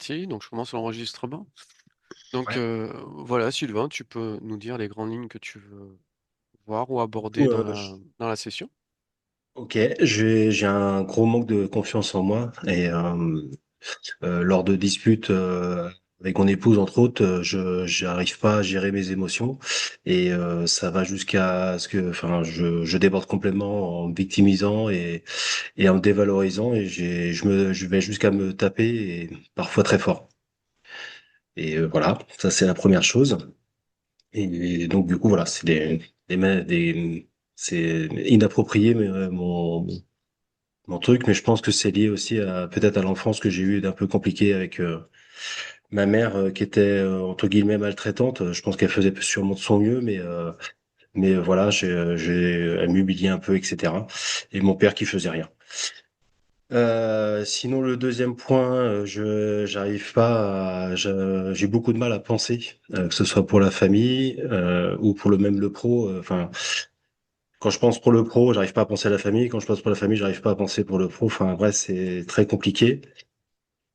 parti, donc je commence l'enregistrement. Donc Ouais. voilà, Sylvain, tu peux nous dire les grandes lignes que tu veux voir ou Du aborder coup, dans la session? ok, j'ai un gros manque de confiance en moi et lors de disputes avec mon épouse entre autres, je j'arrive pas à gérer mes émotions et ça va jusqu'à ce que, enfin, je déborde complètement en me victimisant et en me dévalorisant et je vais jusqu'à me taper et parfois très fort. Et voilà, ça c'est la première chose. Et donc du coup voilà, c'est c'est inapproprié mais mon truc, mais je pense que c'est lié aussi à peut-être à l'enfance que j'ai eue d'un peu compliqué avec ma mère qui était entre guillemets maltraitante. Je pense qu'elle faisait sûrement de son mieux, mais voilà, elle m'humiliait un peu, etc. Et mon père qui faisait rien. Sinon, le deuxième point, j'arrive pas j'ai beaucoup de mal à penser, que ce soit pour la famille ou pour le pro. Enfin, quand je pense pour le pro, j'arrive pas à penser à la famille. Quand je pense pour la famille, j'arrive pas à penser pour le pro. Enfin, bref, c'est très compliqué.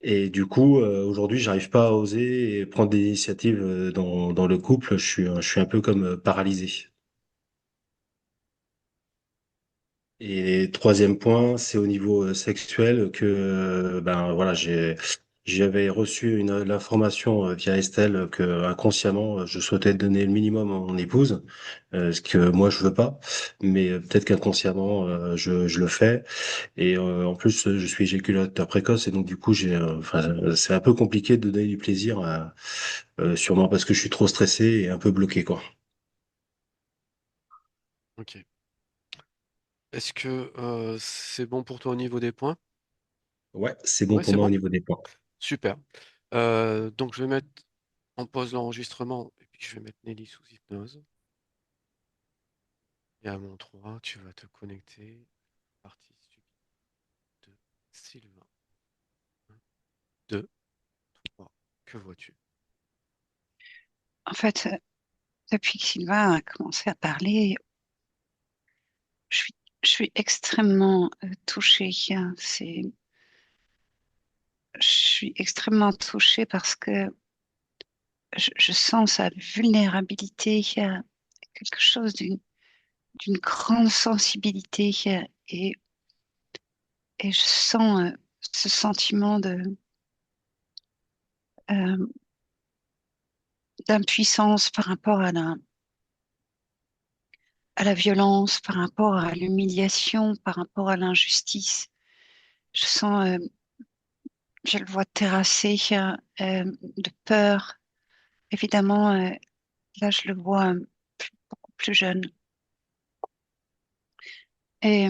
Et du coup, aujourd'hui, j'arrive pas à oser et prendre des initiatives dans le couple. Je suis un peu comme paralysé. Et troisième point, c'est au niveau sexuel que ben voilà, j'avais reçu l'information via Estelle que inconsciemment je souhaitais donner le minimum à mon épouse, ce que moi je veux pas, mais peut-être qu'inconsciemment je le fais. Et en plus je suis éjaculateur précoce et donc du coup enfin c'est un peu compliqué de donner du plaisir, sûrement parce que je suis trop stressé et un peu bloqué quoi. Ok. Est-ce que c'est bon pour toi au niveau des points? Ouais, c'est bon Ouais, pour c'est moi au bon? niveau des points. Super. Donc je vais mettre en pause l'enregistrement et puis je vais mettre Nelly sous hypnose. Et à mon 3, tu vas te connecter. Partie de Sylvain. 1, 2, 3. Que vois-tu? En fait, depuis que Sylvain a commencé à parler, je suis, je suis extrêmement touchée, hein. Je suis extrêmement touchée parce que je sens sa vulnérabilité, il y a quelque chose d'une grande sensibilité, et, et je sens ce sentiment euh, d'impuissance par rapport à la violence, par rapport à l'humiliation, par rapport à l'injustice. Je sens, je le vois terrassé de peur. Évidemment, là, je le vois beaucoup plus jeune. Et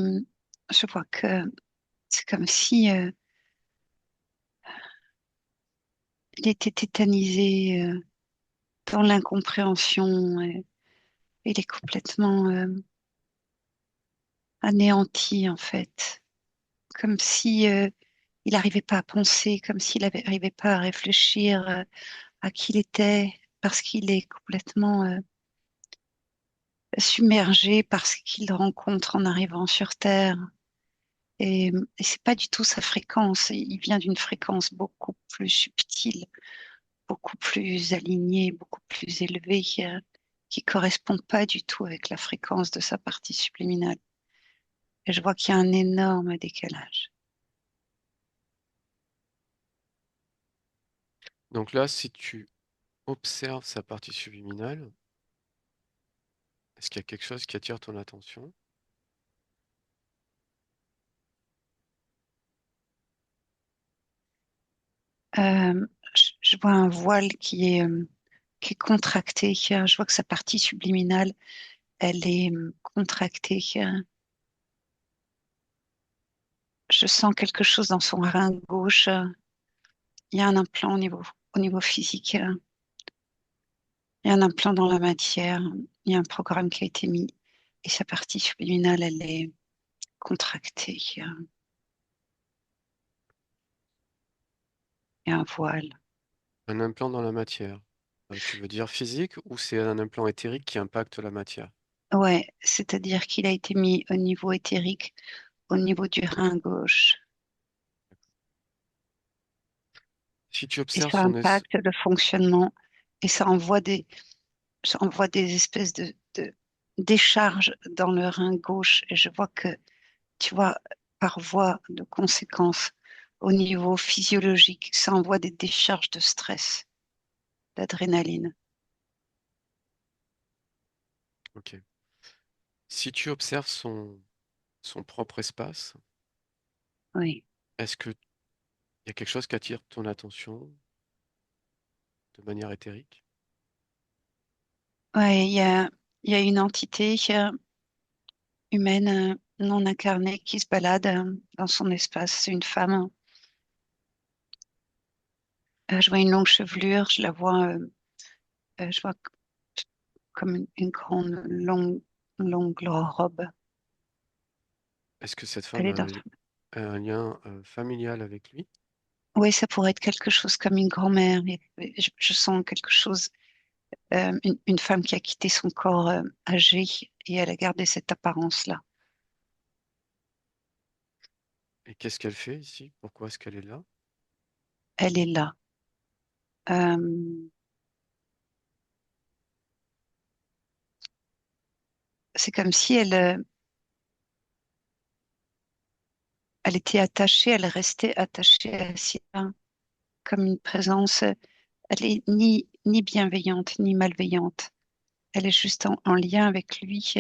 je vois que c'est comme si il était tétanisé dans l'incompréhension. Il est complètement anéanti, en fait. Comme si il n'arrivait pas à penser, comme s'il n'arrivait pas à réfléchir à qui il était, parce qu'il est complètement submergé par ce qu'il rencontre en arrivant sur Terre. Et c'est pas du tout sa fréquence. Il vient d'une fréquence beaucoup plus subtile, beaucoup plus alignée, beaucoup plus élevée, qui correspond pas du tout avec la fréquence de sa partie subliminale. Et je vois qu'il y a un énorme décalage. Donc là, si tu observes sa partie subliminale, est-ce qu'il y a quelque chose qui attire ton attention? Je vois un voile qui est contracté. Je vois que sa partie subliminale, elle est contractée. Je sens quelque chose dans son rein gauche. Il y a un implant au niveau physique. Il y a un implant dans la matière. Il y a un programme qui a été mis. Et sa partie subliminale, elle est contractée. Il y a un voile. Un implant dans la matière. Tu veux dire physique ou c'est un implant éthérique qui impacte la matière? Ouais, c'est-à-dire qu'il a été mis au niveau éthérique, au niveau du rein gauche. Si tu Et observes ça impacte le fonctionnement et ça envoie des espèces de décharges dans le rein gauche. Et je vois que, tu vois, par voie de conséquence, au niveau physiologique, ça envoie des décharges de stress, d'adrénaline. ok. Si tu observes son propre espace, Oui. est-ce qu'il y a quelque chose qui attire ton attention de manière éthérique? Ouais, il y a une entité humaine non incarnée qui se balade dans son espace. C'est une femme. Je vois une longue chevelure, je la vois, je vois comme une grande, longue robe. Est-ce que cette Elle femme est a dans... un lien familial avec lui? Oui, ça pourrait être quelque chose comme une grand-mère. Je sens quelque chose, une femme qui a quitté son corps âgé et elle a gardé cette apparence-là. Et qu'est-ce qu'elle fait ici? Pourquoi est-ce qu'elle est là? Elle est là. Euh, c'est comme si elle était attachée, elle restait attachée à Sylvain, comme une présence. Elle est ni bienveillante ni malveillante. Elle est juste en lien avec lui.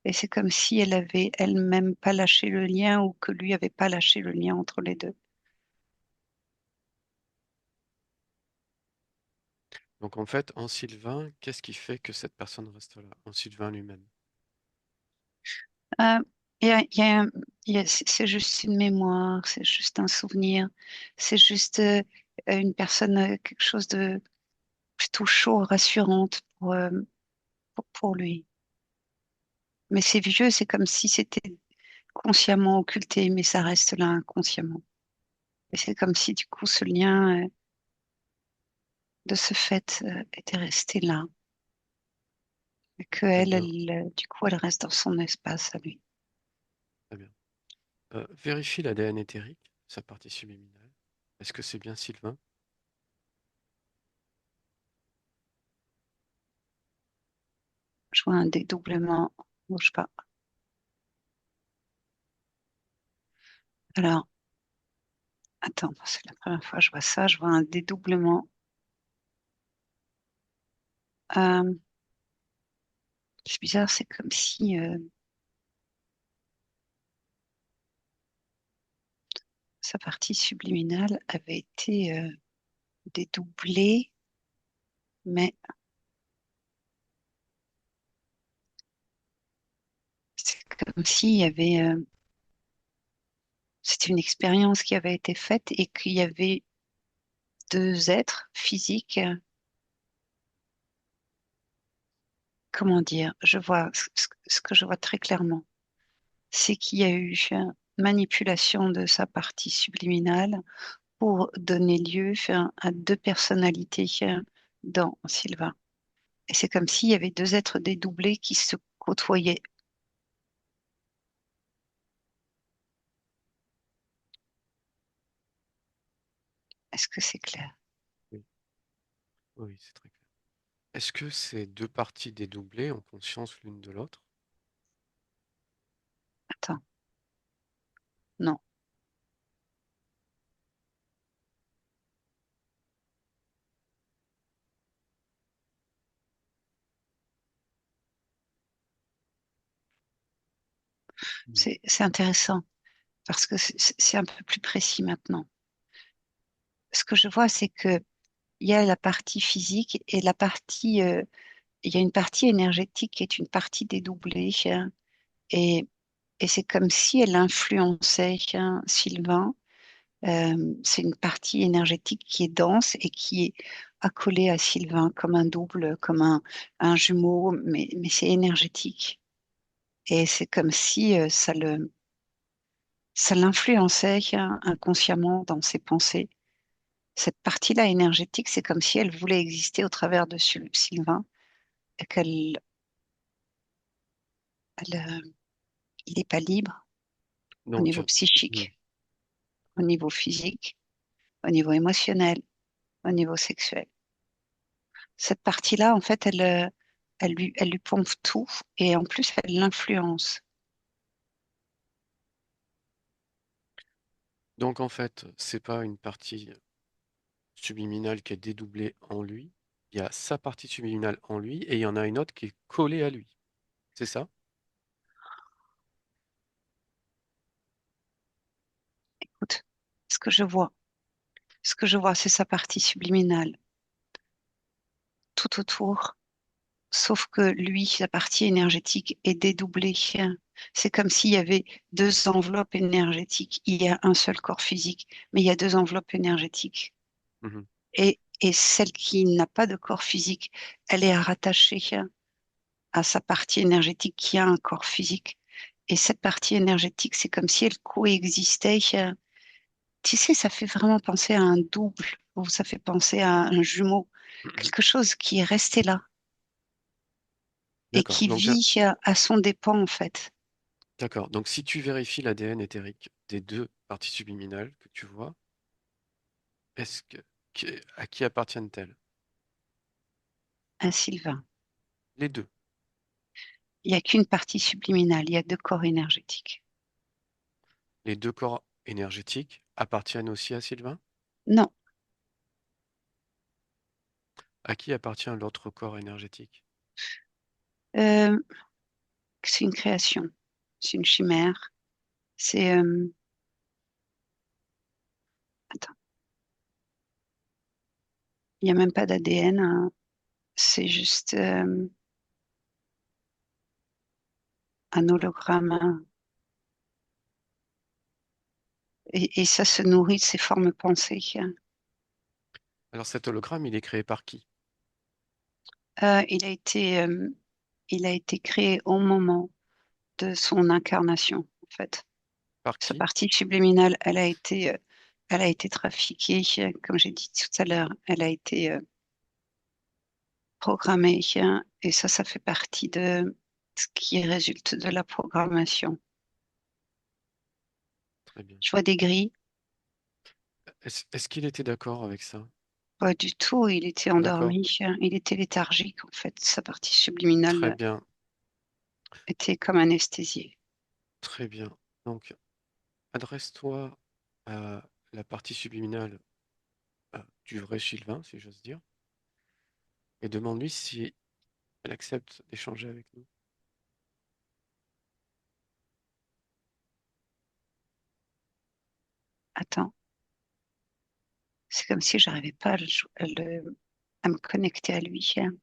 Et c'est comme si elle avait elle-même pas lâché le lien ou que lui avait pas lâché le lien entre les deux. Donc en fait, en Sylvain, qu'est-ce qui fait que cette personne reste là? En Sylvain lui-même. Euh, il y a, il y a un- c'est juste une mémoire, c'est juste un souvenir, c'est juste une personne, quelque chose de plutôt chaud, rassurante pour lui. Mais c'est vieux, c'est comme si c'était consciemment occulté, mais ça reste là inconsciemment. Et c'est comme si du coup ce lien, de ce fait, était resté là. Et que Très elle, bien, du coup, elle reste dans son espace à lui. très bien. Vérifie l'ADN éthérique, sa partie subliminale. Est-ce que c'est bien Sylvain? Je vois un dédoublement. Bouge pas. Alors, attends, c'est la première fois que je vois ça. Je vois un dédoublement. Euh, c'est bizarre, c'est comme si sa partie subliminale avait été dédoublée, mais c'est comme s'il y avait, c'était une expérience qui avait été faite et qu'il y avait deux êtres physiques. Comment dire? Je vois ce que je vois très clairement, c'est qu'il y a eu manipulation de sa partie subliminale pour donner lieu à deux personnalités dans Sylvain. Et c'est comme s'il y avait deux êtres dédoublés qui se côtoyaient. Est-ce que c'est clair? Oui, oui, c'est très clair. Est-ce que ces deux parties dédoublées ont conscience l'une de l'autre? Attends, non. Hmm. C'est intéressant parce que c'est un peu plus précis maintenant. Ce que je vois, c'est que il y a la partie physique et la partie, il y a une partie énergétique qui est une partie dédoublée et, et c'est comme si elle influençait Sylvain. C'est une partie énergétique qui est dense et qui est accolée à Sylvain comme un double, comme un jumeau, mais c'est énergétique. Et c'est comme si ça l'influençait inconsciemment dans ses pensées. Cette partie-là énergétique, c'est comme si elle voulait exister au travers de Sylvain et il n'est pas libre au Donc, niveau hmm, psychique, au niveau physique. au niveau émotionnel, au niveau sexuel. Cette partie-là, en fait, elle lui pompe tout et en plus, elle l'influence. Donc en fait, c'est pas une partie subliminale qui est dédoublée en lui. Il y a sa partie subliminale en lui et il y en a une autre qui est collée à lui. C'est ça? Écoute, ce que je vois, ce que je vois, c'est sa partie subliminale tout autour, sauf que lui, sa partie énergétique est dédoublée. C'est comme s'il y avait deux enveloppes énergétiques. Il y a un seul corps physique, mais il y a deux enveloppes énergétiques. Mhm. Et celle qui n'a pas de corps physique, elle est rattachée à sa partie énergétique qui a un corps physique. Et cette partie énergétique, c'est comme si elle coexistait. Tu sais, ça fait vraiment penser à un double, ou ça fait penser à un jumeau, quelque chose qui est resté là et D'accord. qui Donc, vit à son dépens, en fait. d'accord. Donc, si tu vérifies l'ADN éthérique des deux parties subliminales que tu vois, est-ce que, à qui appartiennent-elles? Un Sylvain. Les deux. Il n'y a qu'une partie subliminale, il y a deux corps énergétiques. Les deux corps énergétiques appartiennent aussi à Sylvain? Non, À qui appartient l'autre corps énergétique? euh, c'est une création, c'est une chimère. C'est, attends, il n'y a même pas d'ADN, hein. C'est juste un hologramme, hein. Et ça se nourrit de ses formes pensées. Alors, cet hologramme, il est créé par qui? Euh, il a été, euh, il a été créé au moment de son incarnation, en fait. Par Sa qui? partie subliminale, elle a été trafiquée, comme j'ai dit tout à l'heure, elle a été programmée, et ça fait partie de ce qui résulte de la programmation. Très bien. Je vois des grilles, Est-ce qu'il était d'accord avec ça? pas du tout, il était D'accord. endormi, il était léthargique, en fait. Sa partie Très subliminale bien. était comme anesthésiée. Très bien. Donc, adresse-toi à la partie subliminale du vrai Sylvain, si j'ose dire, et demande-lui si elle accepte d'échanger avec nous. Attends, c'est comme si j'arrivais pas à me connecter à lui, comme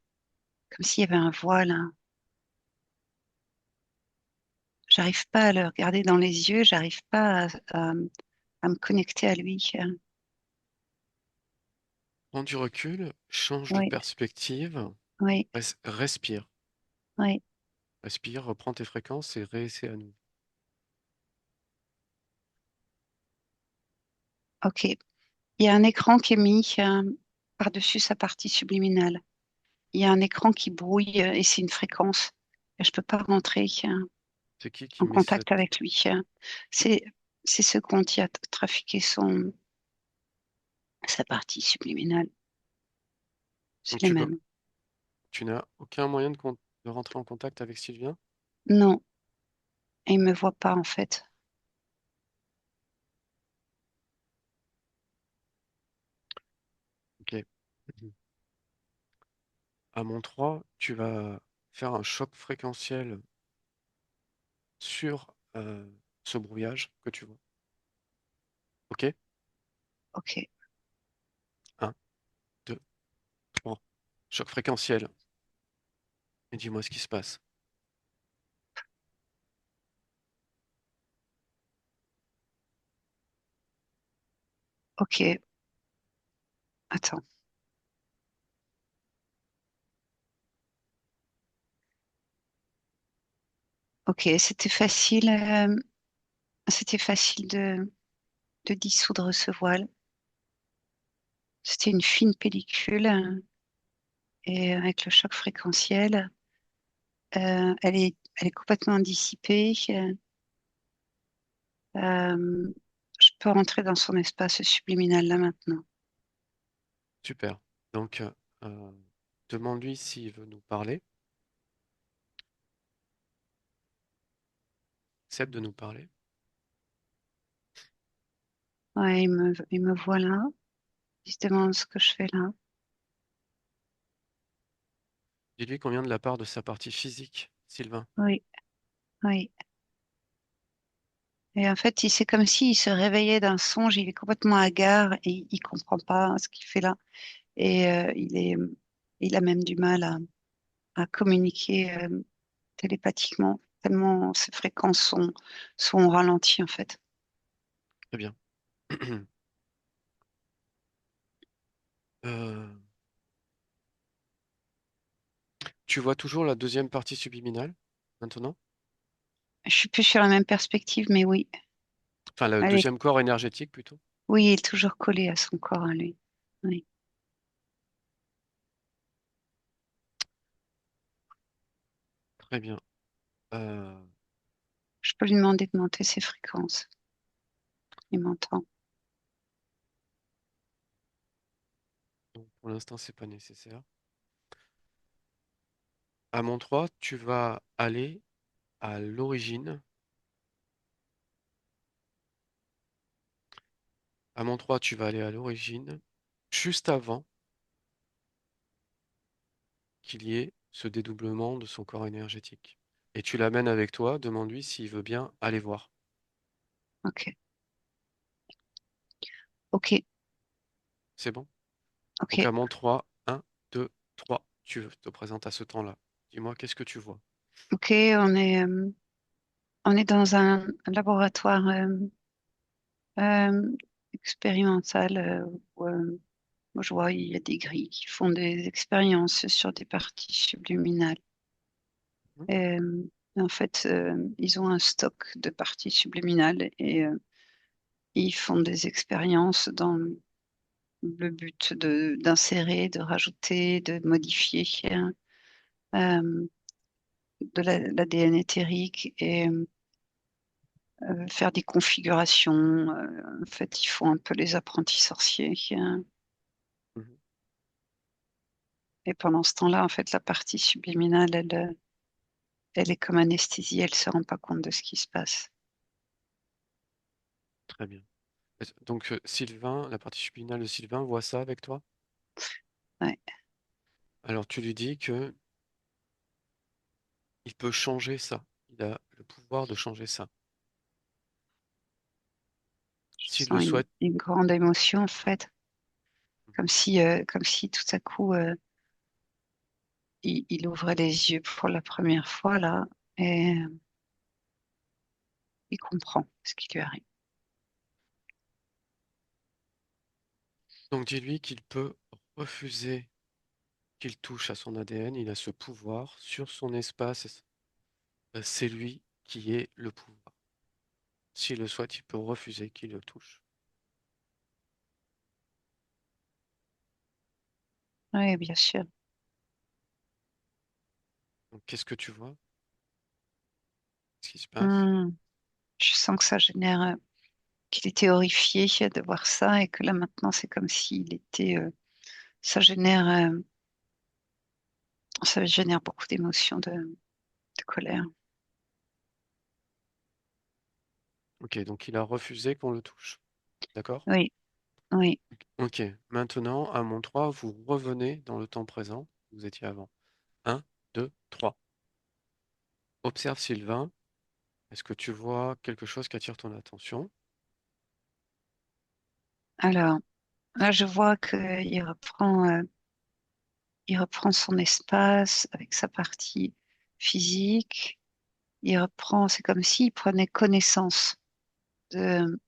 s'il y avait un voile, hein. J'arrive pas à le regarder dans les yeux, j'arrive pas à me connecter à lui. Prends du recul, change de Oui, perspective, oui, respire. oui. Respire, reprends tes fréquences et réessaie à nous. Ok. Il y a un écran qui est mis par-dessus sa partie subliminale. Il y a un écran qui brouille et c'est une fréquence. Et je peux pas rentrer C'est qui en met contact cette... avec lui. C'est c'est ce qu'on dit à trafiquer sa partie subliminale. Donc C'est les mêmes. tu n'as aucun moyen de rentrer en contact avec Sylvien? Non, il me voit pas en fait. Ok. À mon 3, tu vas faire un choc fréquentiel sur ce brouillage que tu vois. Ok? Ok, 1, 2, 3. Choc fréquentiel. Et dis-moi ce qui se passe. ok. Attends. Ok, c'était facile de dissoudre ce voile. C'était une fine pellicule et avec le choc fréquentiel, elle est complètement dissipée. Je peux rentrer dans son espace subliminal là maintenant. Super. Donc, euh, demande-lui s'il veut nous parler. Accepte de nous parler. Ouais, il me voit là. Il se demande ce que je fais là. Dis-lui qu'on vient de la part de sa partie physique, Sylvain. Oui, oui. Et en fait, c'est comme s'il se réveillait d'un songe. Il est complètement hagard et il comprend pas ce qu'il fait là. Et il a même du mal à communiquer télépathiquement, tellement ses fréquences sont au ralenti en fait. Très bien. Euh, tu vois toujours la deuxième partie subliminale maintenant? Je suis plus sur la même perspective, mais oui. Enfin, le Elle est, deuxième corps énergétique plutôt. oui, il est toujours collé à son corps, à lui. Oui. Très bien. Euh, Je peux lui demander de monter ses fréquences. Il m'entend. donc, pour l'instant, c'est pas nécessaire. À mon 3, tu vas aller à l'origine. À mon 3, tu vas aller à l'origine, juste avant qu'il y ait ce dédoublement de son corps énergétique. Et tu l'amènes avec toi, demande-lui s'il veut bien aller voir. Ok, ok, C'est bon? ok, Donc à mon 3, 1, 2, 3, tu te présentes à ce temps-là. Dis-moi, qu'est-ce que tu vois? ok. On est dans un laboratoire euh, expérimental où moi, je vois il y a des grilles qui font des expériences sur des parties subliminales. Mhm, En fait, ils ont un stock de parties subliminales et ils font des expériences dans le but d'insérer, de rajouter, de modifier euh, de l'ADN éthérique et faire des configurations. En fait, ils font un peu les apprentis sorciers. mhm. Et pendant ce temps-là, en fait, la partie subliminale, elle est comme anesthésie, elle se rend pas compte de ce qui se passe. Très bien. Donc Sylvain, la partie subliminale de Sylvain voit ça avec toi? Ouais. Alors tu lui dis que il peut changer ça. Il a le pouvoir de changer ça. Je S'il le sens souhaite. une grande émotion, en fait, comme si tout à coup, il ouvrait les yeux pour la première fois, là, et il comprend ce qui lui arrive. Donc dis-lui qu'il peut refuser qu'il touche à son ADN. Il a ce pouvoir sur son espace. C'est lui qui est le pouvoir. S'il le souhaite, il peut refuser qu'il le touche. Oui, bien sûr. Donc qu'est-ce que tu vois? Qu'est-ce qui se passe? Hmm. Je sens que ça génère, qu'il était horrifié de voir ça et que là maintenant c'est comme s'il était, ça génère, ça génère beaucoup d'émotions, de colère. Ok, donc il a refusé qu'on le touche. D'accord? Oui, oui. Ok, maintenant, à mon 3, vous revenez dans le temps présent. Vous étiez avant. Un, 2, 3. Observe Sylvain. Est-ce que tu vois quelque chose qui attire ton attention? Alors là je vois il reprend son espace avec sa partie physique. Il reprend, c'est comme s'il prenait connaissance de,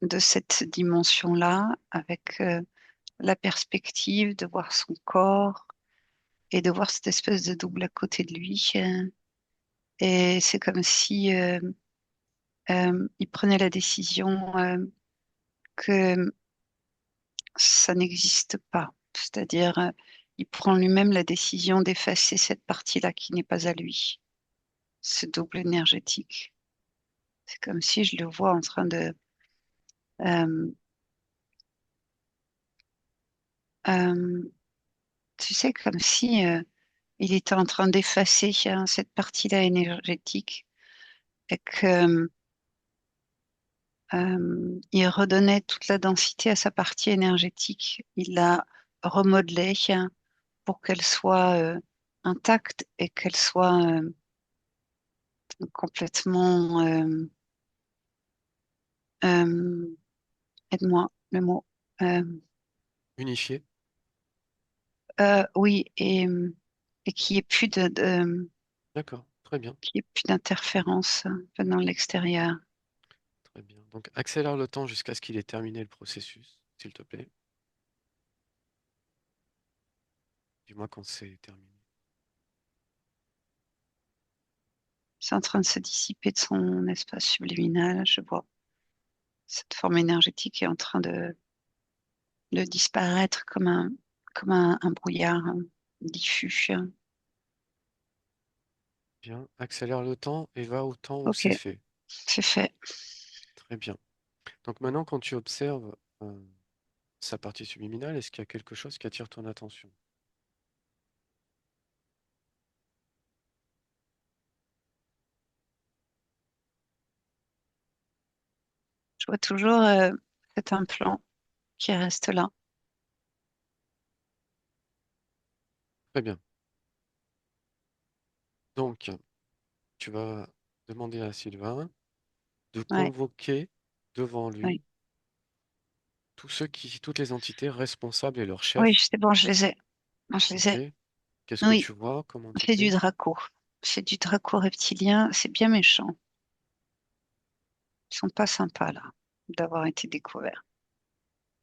de cette dimension-là avec la perspective de voir son corps et de voir cette espèce de double à côté de lui. Et c'est comme si il prenait la décision que ça n'existe pas. C'est-à-dire, il prend lui-même la décision d'effacer cette partie-là qui n'est pas à lui, ce double énergétique. C'est comme si je le vois en train Euh, euh, Tu sais, comme si il était en train d'effacer cette partie-là énergétique et que il redonnait toute la densité à sa partie énergétique. Il la remodelait pour qu'elle soit intacte et qu'elle soit complètement, euh, aide-moi, le mot, euh, Unifié? oui, et qu'il n'y ait plus D'accord, très bien, qu'il y ait plus d'interférence venant de l'extérieur. très bien. Donc accélère le temps jusqu'à ce qu'il ait terminé le processus, s'il te plaît. Dis-moi quand c'est terminé. C'est en train de se dissiper de son espace subliminal. Je vois cette forme énergétique est en train de disparaître comme un brouillard diffus. Bien, accélère le temps et va au temps où Ok, c'est fait. c'est fait. Très bien. Donc maintenant, quand tu observes sa partie subliminale, est-ce qu'il y a quelque chose qui attire ton attention? Je vois toujours cet implant qui reste là. Très bien. Donc, tu vas demander à Sylvain de Ouais, convoquer devant oui. lui toutes les entités responsables et leurs Oui, chefs. c'est bon, je les ai. Non, je les Ok? ai. Qu'est-ce que Oui, tu vois comme c'est du entité? Draco. C'est du Draco reptilien. C'est bien méchant. Ils sont pas sympas, là, d'avoir été découverts.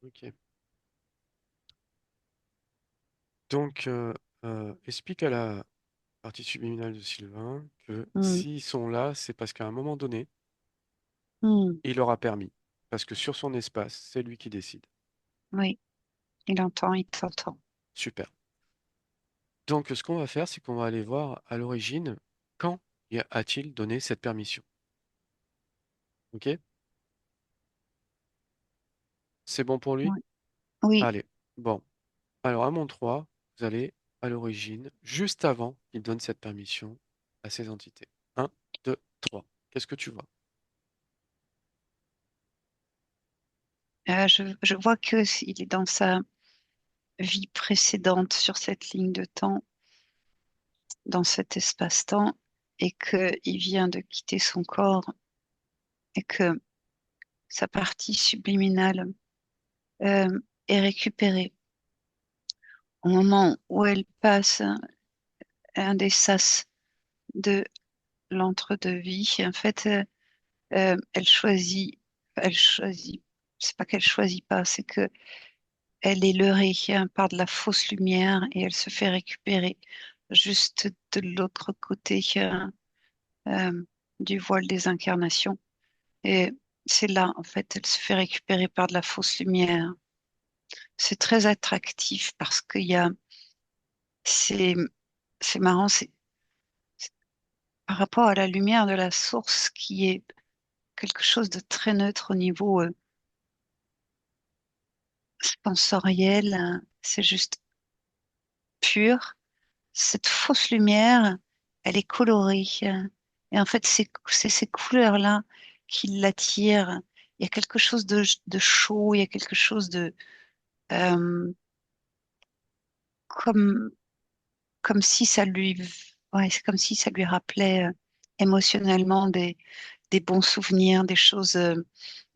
Ok. Donc, explique à la partie subliminale de Sylvain que Hmm, s'ils sont là, c'est parce qu'à un moment donné, hmm, il leur a permis. Parce que sur son espace, c'est lui qui décide. oui, il entend, il t'entend. Super. Donc, ce qu'on va faire, c'est qu'on va aller voir à l'origine quand a-t-il donné cette permission. Ok? C'est bon pour lui? Oui, oui. Allez. Bon. Alors, à mon 3, vous allez à l'origine, juste avant qu'il donne cette permission à ces entités. Un, 2, 3. Qu'est-ce que tu vois? Je vois que il est dans sa vie précédente sur cette ligne de temps, dans cet espace-temps, et qu'il vient de quitter son corps et que sa partie subliminale est récupérée. Au moment où elle passe un des sas de l'entre-deux-vie, en fait, elle choisit, c'est pas qu'elle choisit pas, c'est que elle est leurrée par de la fausse lumière et elle se fait récupérer juste de l'autre côté euh, du voile des incarnations. Et c'est là, en fait, elle se fait récupérer par de la fausse lumière. C'est très attractif parce qu'il y a, c'est, c'est marrant, c'est par rapport à la lumière de la source qui est quelque chose de très neutre au niveau sensoriel, hein. C'est juste pur. Cette fausse lumière, elle est colorée, hein. Et en fait, c'est ces couleurs-là qui l'attirent. Il y a quelque chose de chaud, il y a quelque chose de euh, comme, comme si ça lui, ouais, c'est comme si ça lui rappelait émotionnellement des bons souvenirs, des choses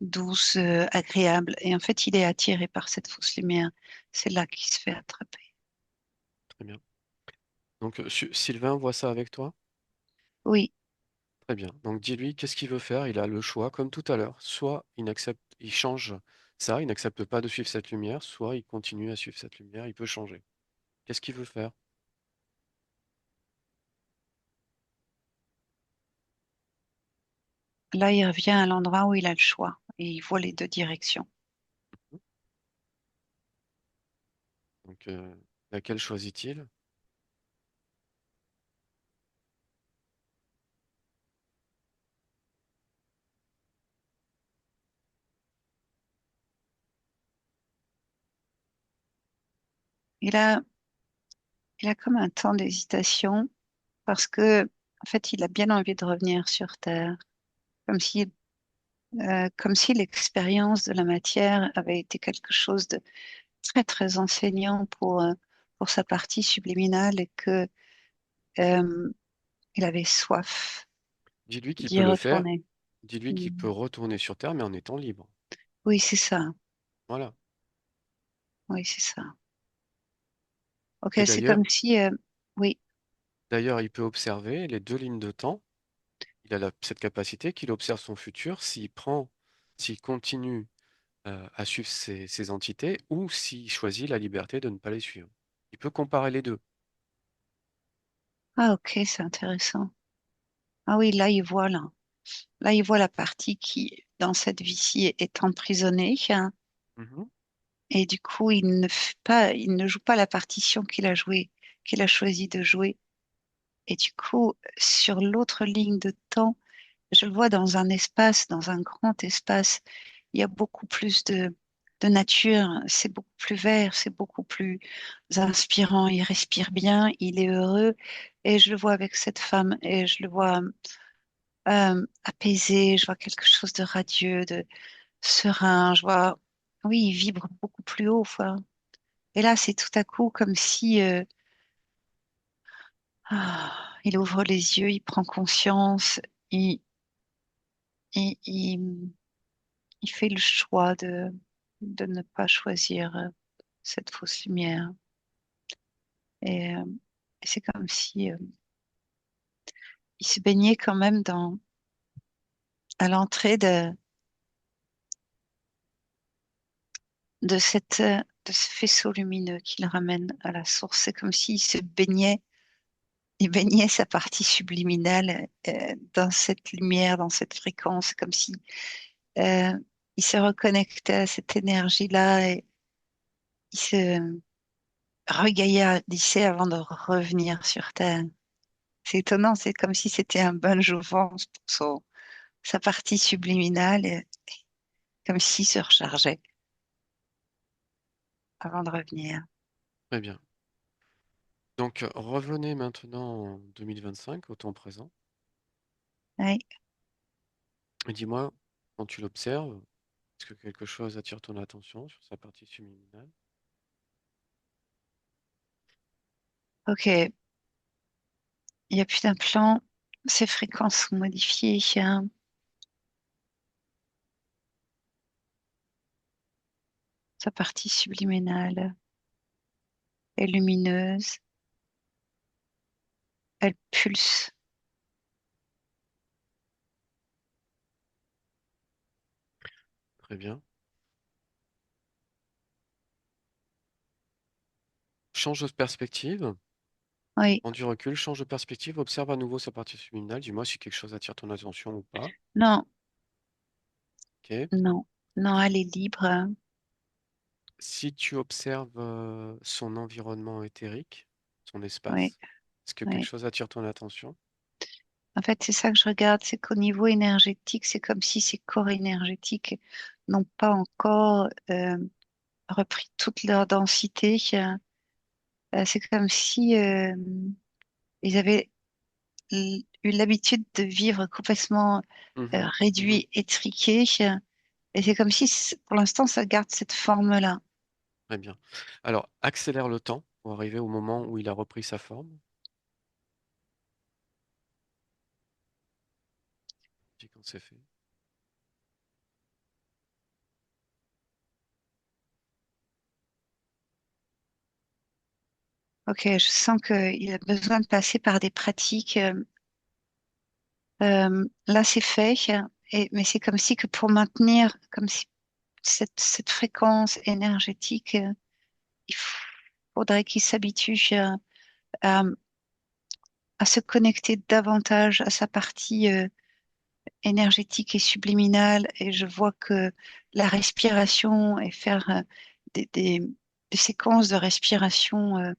douces, agréables. Et en fait, il est attiré par cette fausse lumière. C'est là qu'il se fait attraper. Très bien. Donc, Sylvain voit ça avec toi? Oui, Très bien. Donc, dis-lui qu'est-ce qu'il veut faire. Il a le choix, comme tout à l'heure. Soit il change ça, il n'accepte pas de suivre cette lumière, soit il continue à suivre cette lumière, il peut changer. Qu'est-ce qu'il veut faire? là, il revient à l'endroit où il a le choix et il voit les deux directions. Donc, laquelle choisit-il? il a, il a comme un temps d'hésitation parce que, en fait, il a bien envie de revenir sur Terre, comme si, comme si l'expérience de la matière avait été quelque chose de très, très enseignant pour sa partie subliminale et que, euh, il avait soif Dis-lui qu'il peut d'y le faire. retourner. Dis-lui qu'il Mm. peut retourner sur Terre, mais en étant libre. Oui, c'est ça. Voilà. Oui, c'est ça. Ok, Et c'est d'ailleurs, comme si, oui. d'ailleurs, il peut observer les deux lignes de temps. Il a cette capacité qu'il observe son futur s'il continue à suivre ces entités ou s'il choisit la liberté de ne pas les suivre. Il peut comparer les deux. Ah, ok, c'est intéressant. Ah oui, là, il voit là. Là, il voit la partie qui, dans cette vie-ci, est emprisonnée, hein, Mhm. et du coup, il ne fait pas, il ne joue pas la partition qu'il a jouée, qu'il a choisi de jouer. Et du coup, sur l'autre ligne de temps, je le vois dans un espace, dans un grand espace. Il y a beaucoup plus de nature. C'est beaucoup plus vert, c'est beaucoup plus inspirant. Il respire bien, il est heureux. Et je le vois avec cette femme et je le vois apaisé. Je vois quelque chose de radieux, de serein. Je vois, oui, il vibre beaucoup plus haut, quoi. Et là, c'est tout à coup comme si il ouvre les yeux, il prend conscience, il, il, il, il fait le choix de ne pas choisir cette fausse lumière. Et c'est comme si il se baignait quand même à l'entrée de ce faisceau lumineux qui le ramène à la source. C'est comme s'il se baignait, il baignait sa partie subliminale dans cette lumière, dans cette fréquence, comme si euh, il se reconnectait à cette énergie-là et il se regaillardissait avant de revenir sur Terre. C'est étonnant, c'est comme si c'était un bain de jouvence pour sa partie subliminale, comme s'il se rechargeait avant de revenir. Très bien. Donc, revenez maintenant en 2025, au temps présent, Oui. et dis-moi, quand tu l'observes, est-ce que quelque chose attire ton attention sur sa partie subliminale? Ok, il n'y a plus d'implant, ses fréquences sont modifiées, hein. Sa partie subliminale est lumineuse, elle pulse. Très bien. Change de perspective, Oui, prends du recul, change de perspective, observe à nouveau sa partie subliminale, dis-moi si quelque chose attire ton attention ou pas. non, Ok. non, non, elle est libre, hein. Si tu observes son environnement éthérique, son Oui, espace, est-ce que quelque oui. chose attire ton attention? En fait, c'est ça que je regarde, c'est qu'au niveau énergétique, c'est comme si ces corps énergétiques n'ont pas encore repris toute leur densité. C'est comme si ils avaient eu l'habitude de vivre complètement Mhm, mhm. réduit, étriqué, et c'est comme si pour l'instant ça garde cette forme-là. Très bien. Alors, accélère le temps pour arriver au moment où il a repris sa forme. Dis quand c'est fait. Ok, je sens qu'il a besoin de passer par des pratiques. Là, c'est fait, mais c'est comme si que pour maintenir comme si cette fréquence énergétique, il faudrait qu'il s'habitue à, à se connecter davantage à sa partie énergétique et subliminale. Et je vois que la respiration et faire des séquences de respiration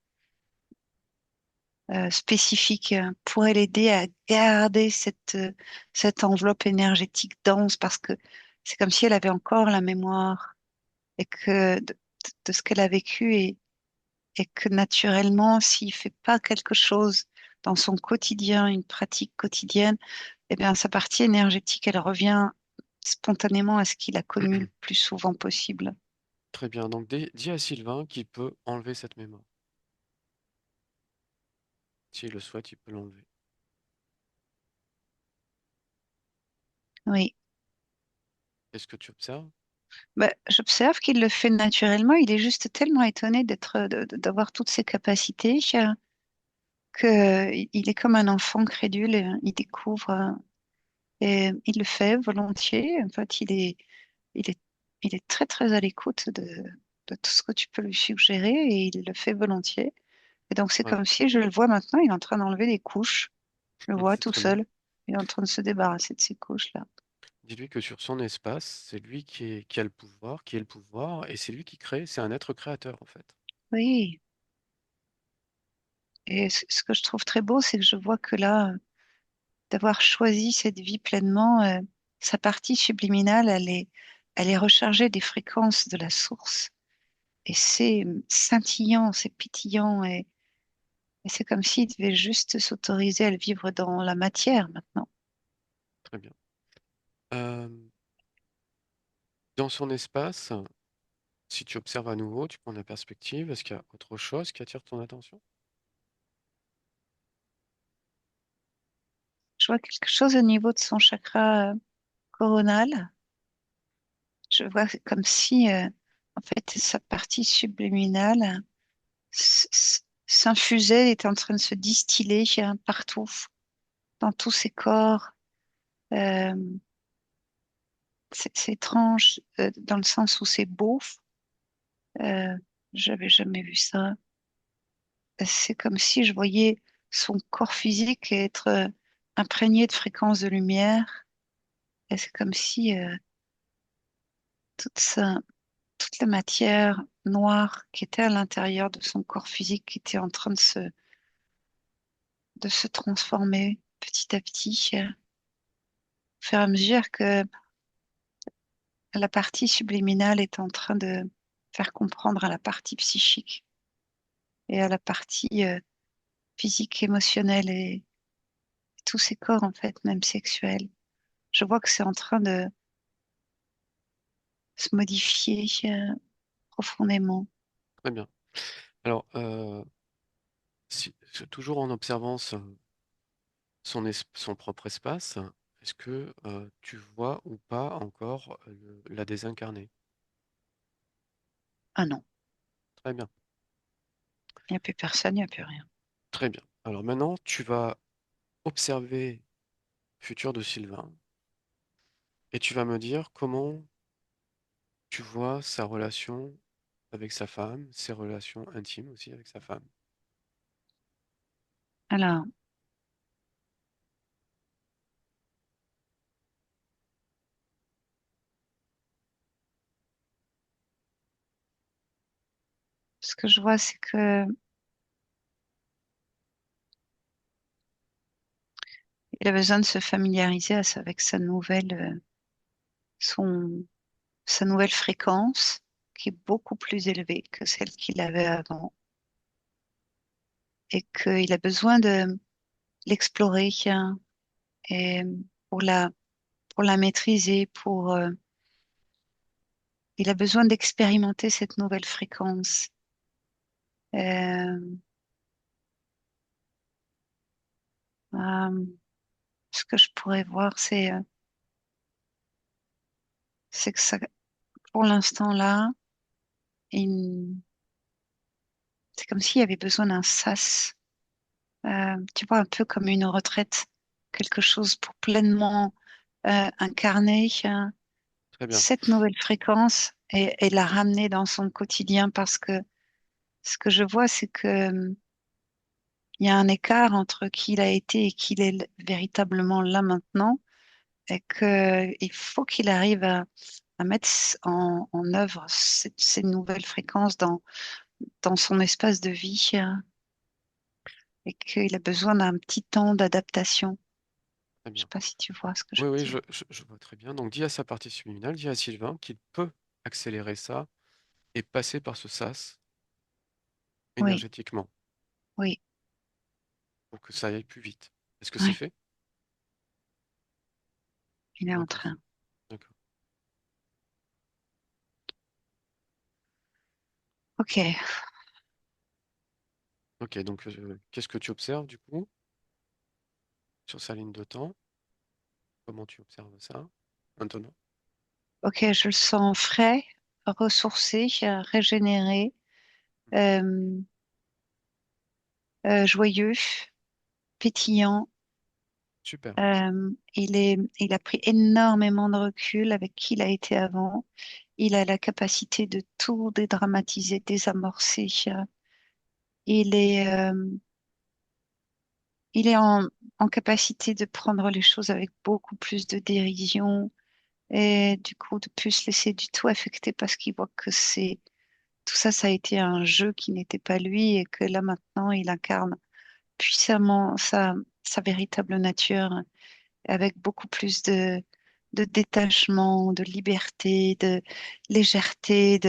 spécifiques pourrait l'aider à garder cette enveloppe énergétique dense parce que c'est comme si elle avait encore la mémoire et que de ce qu'elle a vécu et que naturellement, s'il fait pas quelque chose dans son quotidien, une pratique quotidienne, eh bien, sa partie énergétique, elle revient spontanément à ce qu'il a connu le plus souvent possible. Très bien. Donc, dis à Sylvain qu'il peut enlever cette mémoire. S'il le souhaite, il peut l'enlever. Oui. Qu'est-ce que tu observes? Bah, j'observe qu'il le fait naturellement. Il est juste tellement étonné d'avoir toutes ces capacités que il est comme un enfant crédule. Il découvre et il le fait volontiers. En fait, il est, il est très très à l'écoute de tout ce que tu peux lui suggérer et il le fait volontiers. Et donc c'est Ouais, comme si je le vois maintenant. Il est en train d'enlever des couches. Je le vois c'est tout très bien. seul. Il est en train de se débarrasser de ces couches-là. Dis-lui que sur son espace, c'est lui qui a le pouvoir, qui est le pouvoir, et c'est lui qui crée. C'est un être créateur, en fait. Oui. Et ce que je trouve très beau, c'est que je vois que là, d'avoir choisi cette vie pleinement, sa partie subliminale, elle est rechargée des fréquences de la source. Et c'est scintillant, c'est pétillant. Et c'est comme s'il devait juste s'autoriser à le vivre dans la matière maintenant. Très bien. Euh, dans son espace, si tu observes à nouveau, tu prends la perspective, est-ce qu'il y a autre chose qui attire ton attention? Je vois quelque chose au niveau de son chakra coronal. Je vois comme si, en fait, sa partie subliminale s'infusait, était en train de se distiller partout, dans tous ses corps. Euh, c'est étrange dans le sens où c'est beau. Euh, J'avais jamais vu ça. C'est comme si je voyais son corps physique être imprégné de fréquences de lumière. Et c'est comme si toute toute la matière noire qui était à l'intérieur de son corps physique était en train de se transformer petit à petit, au fur et à mesure que la partie subliminale est en train de faire comprendre à la partie psychique et à la partie physique, émotionnelle et tous ces corps, en fait, même sexuels. Je vois que c'est en train de se modifier profondément. Très bien. Alors, toujours en observant son propre espace, est-ce que tu vois ou pas encore la désincarnée? Ah non, Très bien. il n'y a plus personne, il n'y a plus rien. Très bien. Alors maintenant, tu vas observer le futur de Sylvain et tu vas me dire comment tu vois sa relation avec sa femme, ses relations intimes aussi avec sa femme. Alors, ce que je vois, c'est que il a besoin de se familiariser avec son, sa nouvelle fréquence, qui est beaucoup plus élevée que celle qu'il avait avant, et qu'il a besoin de l'explorer et pour pour la maîtriser, il a besoin d'expérimenter cette nouvelle fréquence. Euh, euh, Ce que je pourrais voir, c'est que ça, pour l'instant là, il- c'est comme s'il y avait besoin d'un sas, tu vois, un peu comme une retraite, quelque chose pour pleinement incarner Très bien. cette nouvelle fréquence et la ramener dans son quotidien parce que ce que je vois, c'est que il y a un écart entre qui il a été et qui il est véritablement là maintenant et que il faut qu'il arrive à mettre en œuvre ces nouvelles fréquences dans son espace de vie et qu'il a besoin d'un petit temps d'adaptation. Très Je sais bien. pas si tu vois ce que je Oui, veux oui, dire. je vois très bien. Donc dis à sa partie subliminale, dis à Sylvain qu'il peut accélérer ça et passer par ce sas Oui, énergétiquement, oui, pour que ça aille plus vite. Est-ce que c'est oui, fait? il est en D'accord, train. d'accord. Ok, Ok, donc qu'est-ce que tu observes du coup sur sa ligne de temps? Comment tu observes ça maintenant? ok, je le sens frais, ressourcé, régénéré, euh, joyeux, pétillant. Super, Il a pris énormément de recul avec qui il a été avant. Il a la capacité de tout dédramatiser, désamorcer. Il est, euh, il est en capacité de prendre les choses avec beaucoup plus de dérision et du coup de plus se laisser du tout affecter parce qu'il voit que c'est tout ça, ça a été un jeu qui n'était pas lui et que là maintenant il incarne puissamment sa véritable nature avec beaucoup plus de détachement, de liberté, de légèreté,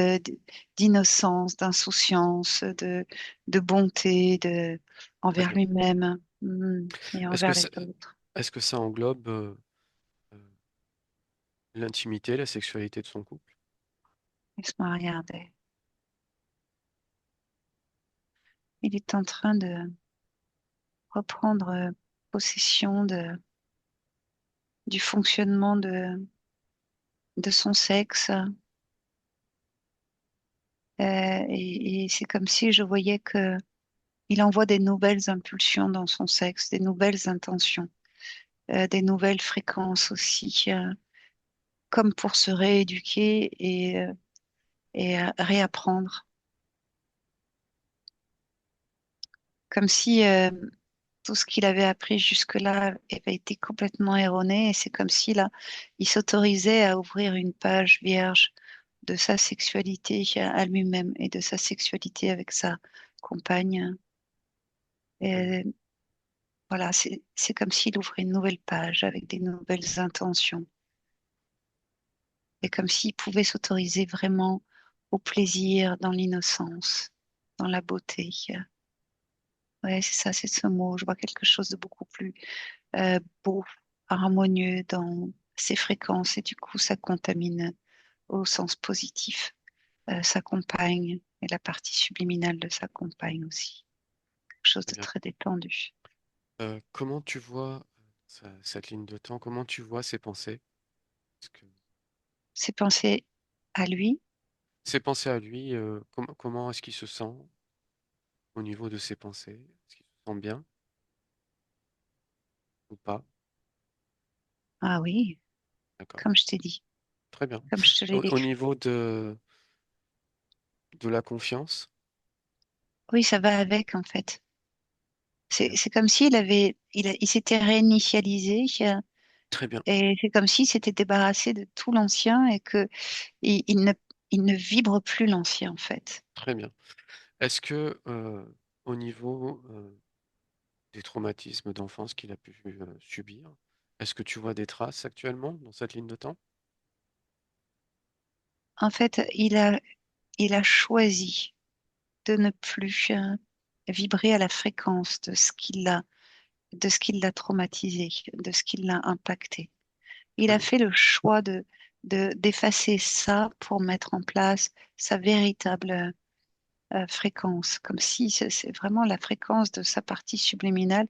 d'innocence, d'insouciance, de bonté, très envers bien. lui-même, et Est-ce que envers les ça, autres. est-ce que ça englobe euh, l'intimité, la sexualité de son couple? Laisse-moi regarder. Il est en train de reprendre possession du fonctionnement de son sexe. Et c'est comme si je voyais que il envoie des nouvelles impulsions dans son sexe, des nouvelles intentions, des nouvelles fréquences aussi, comme pour se rééduquer et réapprendre. Comme si tout ce qu'il avait appris jusque-là avait été complètement erroné et c'est comme si là, il s'autorisait à ouvrir une page vierge de sa sexualité à lui-même et de sa sexualité avec sa compagne. Très bien, Et voilà, c'est comme s'il ouvrait une nouvelle page avec des nouvelles intentions. Et comme s'il pouvait s'autoriser vraiment au plaisir, dans l'innocence, dans la beauté. Ouais, c'est ça, c'est ce mot. Je vois quelque chose de beaucoup plus beau, harmonieux dans ses fréquences et du coup, ça contamine au sens positif sa compagne et la partie subliminale de sa compagne aussi. Quelque chose très de bien. très détendu. Comment tu vois cette ligne de temps? Comment tu vois ses pensées? Est-ce que C'est penser à lui. ses pensées à lui, comment est-ce qu'il se sent au niveau de ses pensées? Est-ce qu'il se sent bien ou pas? Ah oui, D'accord, comme je t'ai dit, très bien. comme je te l'ai Au décrit. niveau de la confiance, Oui, ça va avec en fait. très bien, C'est comme s'il il s'était réinitialisé très bien, et c'est comme s'il s'était débarrassé de tout l'ancien et que il il ne vibre plus l'ancien en fait. très bien. Est-ce que au niveau des traumatismes d'enfance qu'il a pu subir, est-ce que tu vois des traces actuellement dans cette ligne de temps? En fait, il a choisi de ne plus vibrer à la fréquence de ce qui l'a traumatisé, de ce qui l'a impacté. Il Très a bien, fait le choix d'effacer ça pour mettre en place sa véritable fréquence, comme si c'est vraiment la fréquence de sa partie subliminale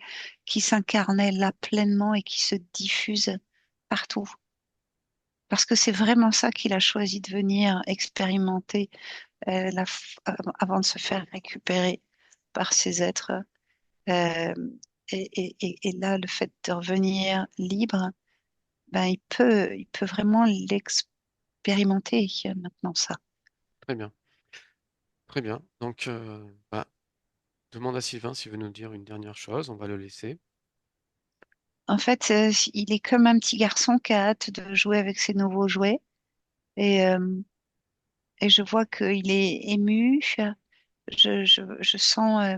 qui s'incarnait là pleinement et qui se diffuse partout. Parce que c'est vraiment ça qu'il a choisi de venir expérimenter avant de se faire récupérer par ces êtres. Euh, et là, le fait de revenir libre, ben, il peut vraiment l'expérimenter maintenant ça. très bien, très bien. Donc, bah, demande à Sylvain s'il veut nous dire une dernière chose, on va le laisser. En fait, il est comme un petit garçon qui a hâte de jouer avec ses nouveaux jouets. Et, euh, et je vois qu'il est ému. Je sens,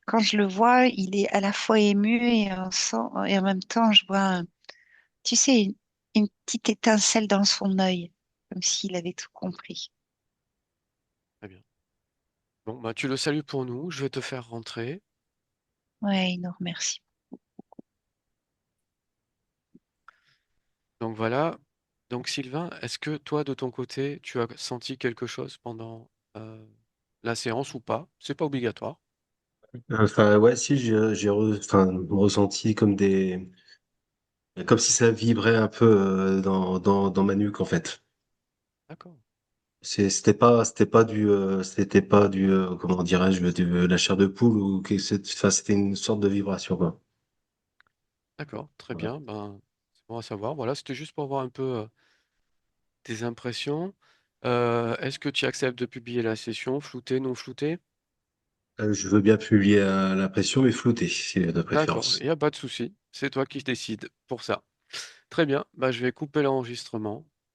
quand je le vois, il est à la fois ému et en même temps, je vois, tu sais, une petite étincelle dans son œil, comme s'il avait tout compris. Très bien. Bon, bah, tu le salues pour nous. Je vais te faire rentrer. Ouais, il nous remercie. Donc voilà. Donc Sylvain, est-ce que toi, de ton côté, tu as senti quelque chose pendant la séance ou pas? C'est pas obligatoire. Enfin, ouais, si, enfin, ressenti comme si ça vibrait un peu dans ma nuque, en fait. D'accord. C'était pas du, comment dirais-je, de la chair de poule ou enfin, c'était une sorte de vibration, quoi. D'accord. Très Ouais. bien. Ben, c'est bon à savoir. Voilà, c'était juste pour voir un peu tes impressions. Est-ce que tu acceptes de publier la session, floutée, non floutée? Je veux bien publier l'impression, mais flouté, si de D'accord, il préférence. n'y a pas de souci. C'est toi qui décides pour ça. Très bien. Bah, je vais couper l'enregistrement.